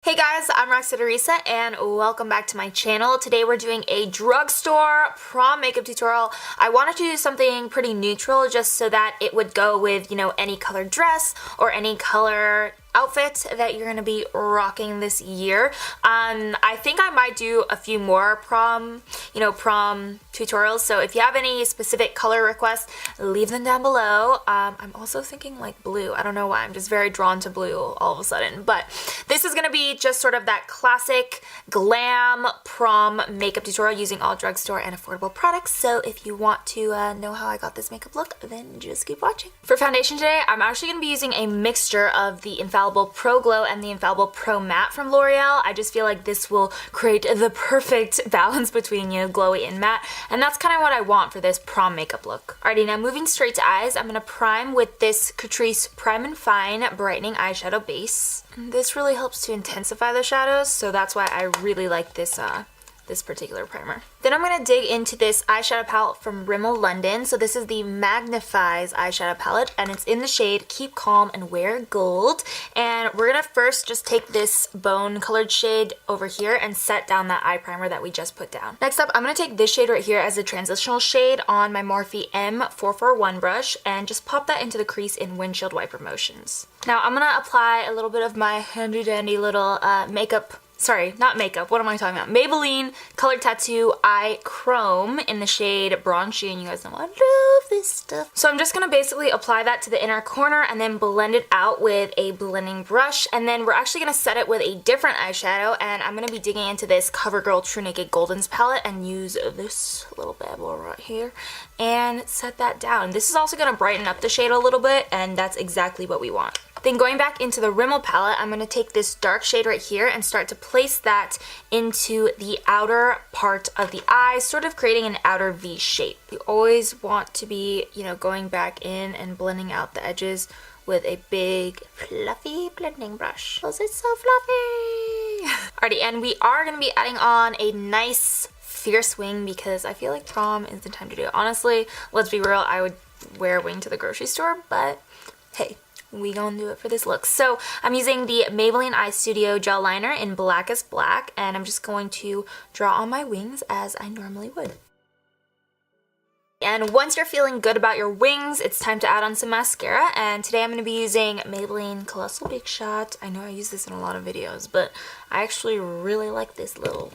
Hey guys, I'm Roxette Arisa and welcome back to my channel. Today we're doing a drugstore prom makeup tutorial. I wanted to do something pretty neutral just so that it would go with, any color dress or any color outfit that you're gonna be rocking this year. I think I might do a few more prom tutorials, so if you have any specific color requests, leave them down below. I'm also thinking like blue. I don't know why, I'm just very drawn to blue all of a sudden, but this is gonna be just sort of that classic glam prom makeup tutorial using all drugstore and affordable products. So if you want to know how I got this makeup look, then just keep watching. For foundation today, I'm actually gonna be using a mixture of the Infallible Pro Glow and the Infallible Pro Matte from L'Oreal. I just feel like this will create the perfect balance between, glowy and matte, and that's kind of what I want for this prom makeup look. Alrighty, now moving straight to eyes, I'm going to prime with this Catrice Prime and Fine Brightening Eyeshadow Base. And this really helps to intensify the shadows, so that's why I really like this particular primer. Then I'm going to dig into this eyeshadow palette from Rimmel London. So this is the Magnifies eyeshadow palette, and it's in the shade Keep Calm and Wear Gold. And we're going to first just take this bone colored shade over here and set down that eye primer that we just put down. Next up, I'm going to take this shade right here as a transitional shade on my Morphe M441 brush and just pop that into the crease in windshield wiper motions. Now I'm going to apply a little bit of my handy dandy little Maybelline Color Tattoo Eye Chrome in the shade Bronze Sheen. You guys know I love this stuff. So I'm just going to basically apply that to the inner corner and then blend it out with a blending brush. And then we're actually going to set it with a different eyeshadow, and I'm going to be digging into this CoverGirl True Naked Goldens palette and use this little bad boy right here and set that down. This is also going to brighten up the shade a little bit, and that's exactly what we want. Then going back into the Rimmel palette, I'm going to take this dark shade right here and start to place that into the outer part of the eye, sort of creating an outer V shape. You always want to be, going back in and blending out the edges with a big fluffy blending brush. Because it's so fluffy! Alrighty, and we are going to be adding on a nice fierce wing because I feel like prom is the time to do it. Honestly, let's be real, I would wear a wing to the grocery store, but hey, we gonna do it for this look. So I'm using the Maybelline Eye Studio Gel Liner in Blackest Black, and I'm just going to draw on my wings as I normally would. And once you're feeling good about your wings, it's time to add on some mascara, and today I'm going to be using Maybelline Colossal Big Shot. I know I use this in a lot of videos, but I actually really like this little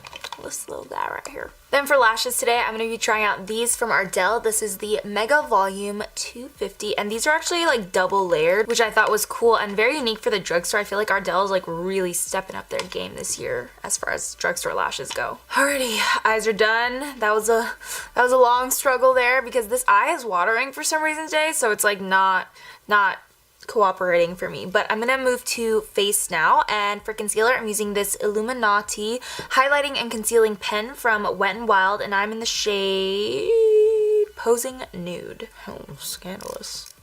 guy right here. Then for lashes today, I'm going to be trying out these from Ardell. This is the Mega Volume 250, and these are actually like double layered, which I thought was cool and very unique for the drugstore. I feel like Ardell is like really stepping up their game this year as far as drugstore lashes go. Alrighty, eyes are done. That was a long struggle there because this eye is watering for some reason today, so it's like not cooperating for me. But I'm gonna move to face now, and for concealer I'm using this Illuminati highlighting and concealing pen from Wet n Wild, and I'm in the shade Posing Nude. Oh, scandalous.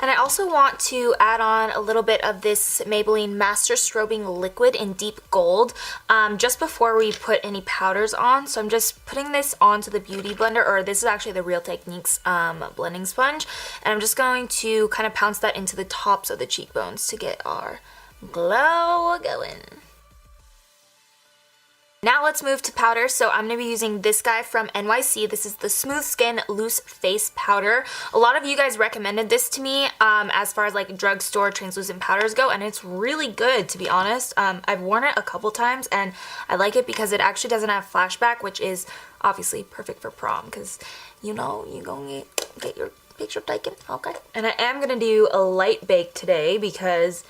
And I also want to add on a little bit of this Maybelline Master Strobing Liquid in Deep Gold just before we put any powders on. So I'm just putting this onto the Beauty Blender, or this is actually the Real Techniques blending sponge. And I'm just going to kind of pounce that into the tops of the cheekbones to get our glow going. Now let's move to powder. So I'm going to be using this guy from NYC. This is the Smooth Skin Loose Face Powder. A lot of you guys recommended this to me as far as like drugstore translucent powders go, and it's really good, to be honest. I've worn it a couple times and I like it because it actually doesn't have flashback, which is obviously perfect for prom because you're going to get your picture taken, okay? And I am going to do a light bake today because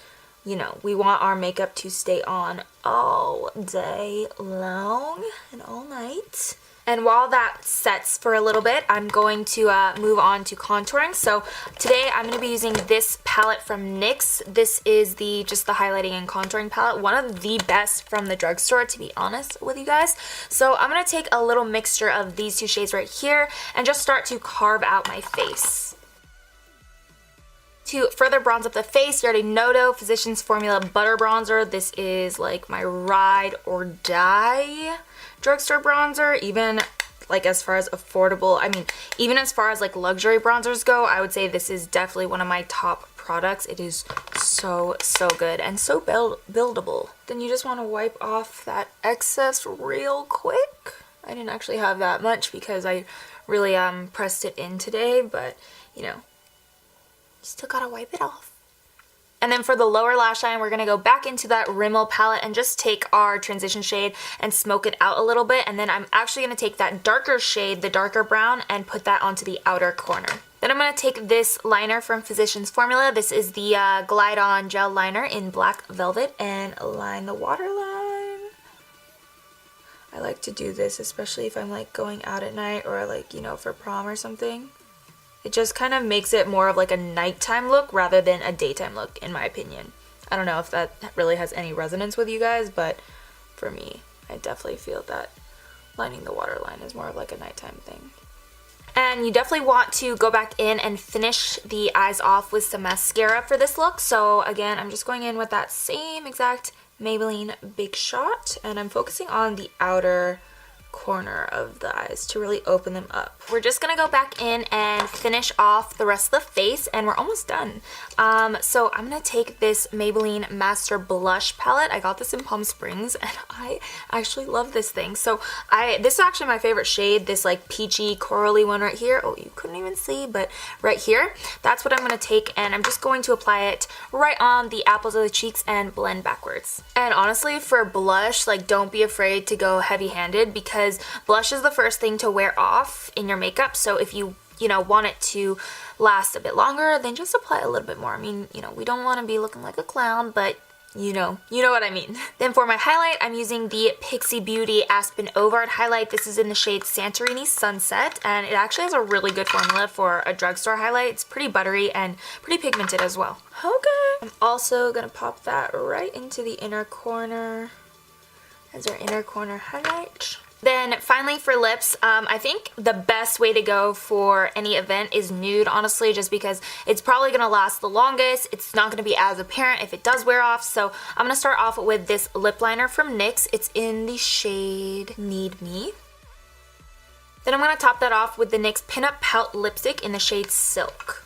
we want our makeup to stay on all day long and all night. And while that sets for a little bit, I'm going to move on to contouring. So today I'm going to be using this palette from NYX. This is just the highlighting and contouring palette. One of the best from the drugstore, to be honest with you guys. So I'm going to take a little mixture of these two shades right here and just start to carve out my face. To further bronze up the face, you already know though, Physicians Formula Butter Bronzer. This is like my ride or die drugstore bronzer, even like as far as affordable, even as far as like luxury bronzers go, I would say this is definitely one of my top products. It is so good and so buildable. Then you just want to wipe off that excess real quick. I didn't actually have that much because I really pressed it in today, but you know, you still gotta wipe it off. And then for the lower lash line, we're gonna go back into that Rimmel palette and just take our transition shade and smoke it out a little bit. And then I'm actually gonna take that darker shade, the darker brown, and put that onto the outer corner. Then I'm gonna take this liner from Physicians Formula. This is the Glide On Gel Liner in Black Velvet, and line the waterline. I like to do this, especially if I'm like going out at night or like, you know, for prom or something. It just kind of makes it more of like a nighttime look rather than a daytime look, in my opinion. I don't know if that really has any resonance with you guys, but for me, I definitely feel that lining the waterline is more of like a nighttime thing. And you definitely want to go back in and finish the eyes off with some mascara for this look. So again, I'm just going in with that same exact Maybelline Big Shot, and I'm focusing on the outer corner of the eyes to really open them up. We're just gonna go back in and finish off the rest of the face, and we're almost done. So I'm gonna take this Maybelline Master Blush palette. I got this in Palm Springs and I actually love this thing. So this is actually my favorite shade, this like peachy corally one right here. Oh, you couldn't even see, but right here, that's what I'm gonna take, and I'm just going to apply it right on the apples of the cheeks and blend backwards. And honestly, for blush, like, don't be afraid to go heavy-handed, because blush is the first thing to wear off in your makeup. So if you know, want it to last a bit longer, then just apply a little bit more. I mean, you know, we don't want to be looking like a clown, but you know what I mean. Then for my highlight, I'm using the Pixi Beauty Aspen Ovard highlight. This is in the shade Santorini Sunset, and it actually has a really good formula for a drugstore highlight. It's pretty buttery and pretty pigmented as well. Okay. I'm also gonna pop that right into the inner corner as our inner corner highlight. Then finally for lips, I think the best way to go for any event is nude, honestly, just because it's probably going to last the longest. It's not going to be as apparent if it does wear off. So I'm going to start off with this lip liner from NYX. It's in the shade Need Me. Then I'm going to top that off with the NYX Pinup Pout lipstick in the shade Silk.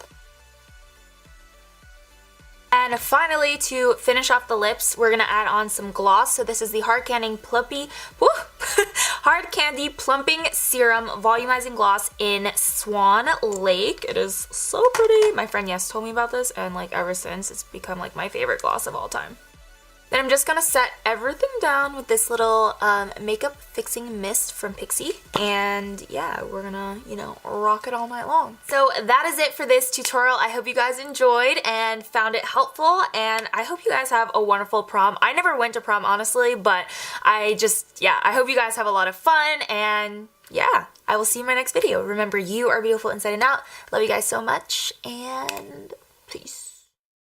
And finally, to finish off the lips, we're going to add on some gloss. So this is the Hard Candy Plumping Serum Volumizing Gloss in Swan Lake. It is so pretty. My friend Yes told me about this, and like ever since, it's become like my favorite gloss of all time. Then I'm just going to set everything down with this little makeup fixing mist from Pixi. And yeah, we're going to, you know, rock it all night long. So that is it for this tutorial. I hope you guys enjoyed and found it helpful. And I hope you guys have a wonderful prom. I never went to prom, honestly, but I hope you guys have a lot of fun. And yeah, I will see you in my next video. Remember, you are beautiful inside and out. Love you guys so much, and peace.